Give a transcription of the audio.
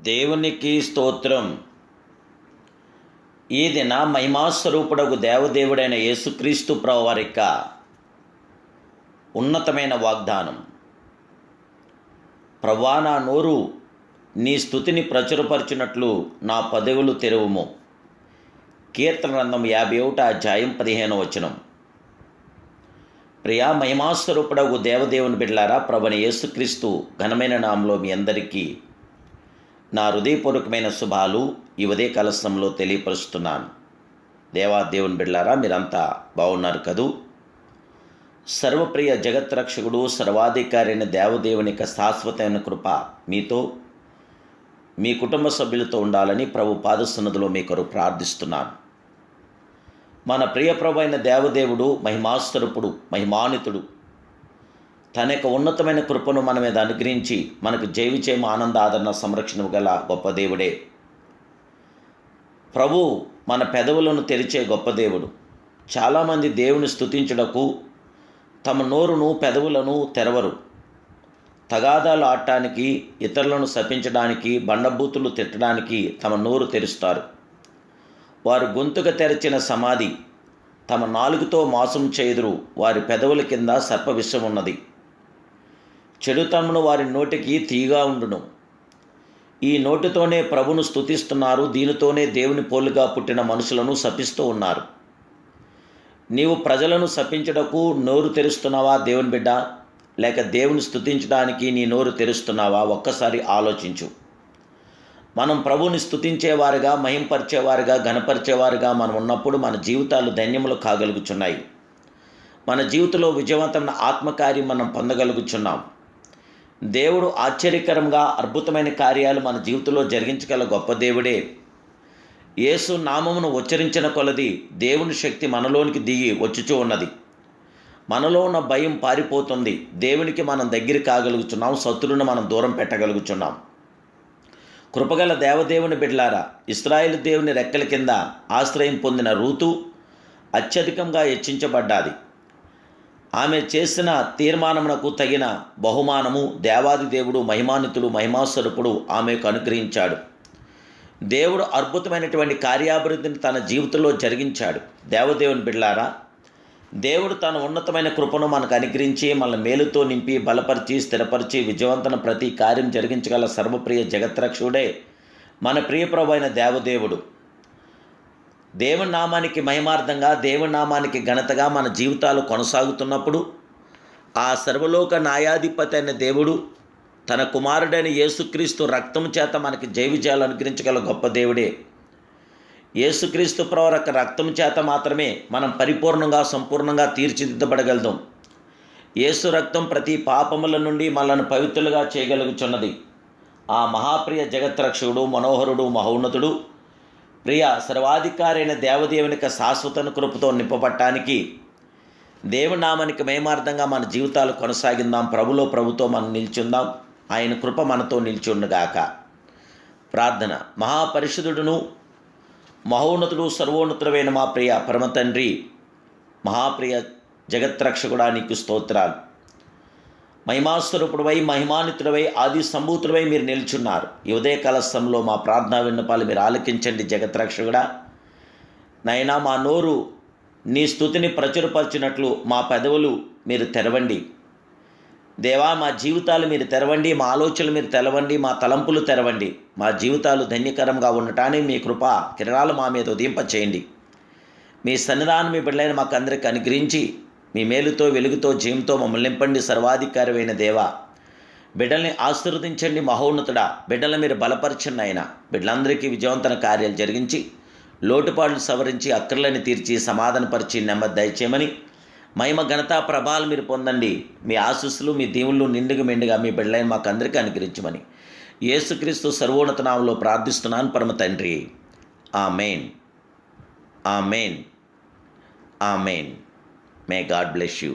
దేవునికి స్తోత్రం. ఈ దిన మహిమాస్వరూపుడగు దేవదేవుడైన యేసుక్రీస్తు ప్రభువారి యొక్క ఉన్నతమైన వాగ్దానం. ప్రభువా, నా నోరు నీ స్తుతిని ప్రచురపరచునట్లు నా పెదవులు తెరువుము. కీర్తన గ్రంథం 51 అధ్యాయం 15వ వచనం. ప్రియా మహిమాస్వరూపుడగు దేవదేవుని బిడ్డలారా, ప్రభువైన యేసుక్రీస్తు ఘనమైన నామములో మీ అందరికీ నా హృదయపూర్వకమైన శుభాలు ఈ ఉదయ కలశంలో తెలియపరుస్తున్నాను. దేవుని బిడ్డలారా, మీరంతా బాగున్నారు కదూ? సర్వప్రియ జగత్రక్షకుడు సర్వాధికారి అయిన దేవదేవుని యొక్క శాశ్వతమైన కృప మీతో, మీ కుటుంబ సభ్యులతో ఉండాలని ప్రభు పాదసన్నిధిలో మీ కొరకు ప్రార్థిస్తున్నాను. మన ప్రియ ప్రభు అయిన దేవదేవుడు మహిమాస్వరూపుడు, మహిమానితుడు. తన యొక్క ఉన్నతమైన కృపను మన మీద అనుగ్రహించి మనకు జైవిజయం, ఆనంద, ఆదరణ, సంరక్షణ గల గొప్ప దేవుడే. ప్రభు మన పెదవులను తెరిచే గొప్ప దేవుడు. చాలామంది దేవుని స్తుతించుటకు తమ నోరును, పెదవులను తెరవరు. తగాదాలు ఆడటానికి, ఇతరులను శపించడానికి, బండబూతులు తిట్టడానికి తమ నోరు తెరుస్తారు. వారు గొంతుక తెరచిన సమాధి. తమ నాలుగుతో మోసం చేయుదురు. వారి పెదవుల కింద సర్ప విషం ఉన్నది. చెడుతనమును వారి నోటికి తీగా ఉండును. ఈ నోటితోనే ప్రభును స్తుతిస్తున్నారు. దీనితోనే దేవుని పోలుగా పుట్టిన మనుషులను శపిస్తూ ఉన్నారు. నీవు ప్రజలను శపించుటకు నోరు తెరుస్తున్నావా దేవుని బిడ్డ? లేక దేవుని స్తుతించడానికి నీ నోరు తెరుస్తున్నావా? ఒక్కసారి ఆలోచించు. మనం ప్రభుని స్తుతించేవారుగా, మహింపరిచేవారుగా, ఘనపరిచేవారుగా మనం ఉన్నప్పుడు మన జీవితాలు ధన్యములు కాగలుగుచున్నాయి. మన జీవితంలో విజయవంతమైన ఆత్మకార్యం మనం పొందగలుగుచున్నాం. దేవుడు ఆశ్చర్యకరంగా అద్భుతమైన కార్యాలు మన జీవితంలో జరిగించగల గొప్ప దేవుడే. యేసు నామమును ఉచ్చరించిన కొలది దేవుని శక్తి మనలోనికి దిగి వచ్చుచూ ఉన్నది. మనలో ఉన్న భయం పారిపోతుంది. దేవునికి మనం దగ్గర కాగలుగుచున్నాం. శత్రువును మనం దూరం పెట్టగలుగుచున్నాం. కృపగల దేవదేవుని బిడ్డలారా, ఇశ్రాయేలు దేవుని రెక్కల కింద ఆశ్రయం పొందిన రూతు అత్యధికంగా హెచ్చించబడ్డాది. ఆమె చేసిన తీర్మానమునకు తగిన బహుమానము దేవాది దేవుడు, మహిమానితుడు, మహిమాస్వరూపుడు ఆమెకు అనుగ్రహించాడు. దేవుడు అద్భుతమైనటువంటి కార్యాభివృద్ధిని తన జీవితంలో జరిగించాడు. దేవదేవుని బిడ్డలారా, దేవుడు తన ఉన్నతమైన కృపను మనకు అనుగ్రహించి మనల్ని మేలుతో నింపి బలపరిచి స్థిరపరిచి విజయవంతన ప్రతి కార్యం జరిగించగల సర్వప్రియ జగత్రక్షుడే మన ప్రియ ప్రభు అయిన దేవదేవుడు. దేవుని నామానికి మహిమార్థంగా, దేవుని నామానికి ఘనతగా మన జీవితాలు కొనసాగుతున్నప్పుడు ఆ సర్వలోక న్యాయాధిపతి అయిన దేవుడు తన కుమారుడైన యేసుక్రీస్తు రక్తం చేత మనకి జయవిజయాలు అనుగ్రహించగల గొప్ప దేవుడే. యేసుక్రీస్తు ప్రభు యొక్క రక్తం చేత మాత్రమే మనం పరిపూర్ణంగా, సంపూర్ణంగా తీర్చిదిద్దబడగలుగుతాం. యేసు రక్తం ప్రతి పాపముల నుండి మనల్ని పవిత్రులుగా చేయగలుగుచున్నది. ఆ మహాప్రియ జగత్రక్షకుడు, మనోహరుడు, మహోన్నతుడు, ప్రియ సర్వాధికారి అయిన దేవదేవుని యొక్క శాశ్వత కృపతో నింపబట్టానికి దేవుని నామానికి మహిమార్థంగా మన జీవితాలు కొనసాగిందాం. ప్రభుతో మనం నిల్చుందాం. ఆయన కృప మనతో నిల్చుండుగాక. ప్రార్థన. మహాపరిశుద్ధుడును, మహోన్నతుడు, సర్వోన్నతుడైన మా ప్రియ పరమ తండ్రి, మహాప్రియ జగత్రక్షకుడా, నీకు స్తోత్రాలు. మహిమాస్వరూపుడువై, మహిమానితుడవై, ఆది సంభూతుడవై మీరు నిల్చున్నారు. ఈ ఉదయ కలశంలో మా ప్రార్థనా విన్నపాలు మీరు ఆలకించండి. జగత్రక్షకుడా, నైనా మా నోరు నీ స్తుతిని ప్రచురపరచినట్లు మా పెదవులు మీరు తెరవండి. దేవా, మా జీవితాలు మీరు తెరవండి. మా ఆలోచనలు మీరు తెరవండి. మా తలంపులు తెరవండి. మా జీవితాలు ధన్యకరంగా ఉండటానికి మీ కృప కిరణాలు మా మీద ఉదయింపచేయండి. మీ సన్నిధానం మీ బిడ్డలైన మాకు అందరికీ అనుగ్రహించి మీ మేలుతో, వెలుగుతో, జయంతో మమ్మల్ని నింపండి. సర్వాధికారి అయిన దేవా, బిడ్డల్ని ఆశీర్వదించండి. మహోన్నతుడా, బిడ్డలను మీరు బలపరచండి. అయినా బిడ్డలందరికీ విజయవంతన కార్యాలు జరిగించి, లోటుపాట్లు సవరించి, అక్కర్లని తీర్చి, సమాధానపరిచి, నెమ్మది దయచేయమని, మహిమ, ఘనత, ప్రభావాలు మీరు పొందండి. మీ ఆశీస్సులు, మీ దీవులు నిండుగా మెండుగా మీ బిడ్డలైన మాకు అందరికీ అనుగ్రహించమని యేసుక్రీస్తు సర్వోన్నత నామములో ప్రార్థిస్తున్నాను పరమ తండ్రి. ఆమేన్. ఆమేన్. ఆమేన్. May God bless you.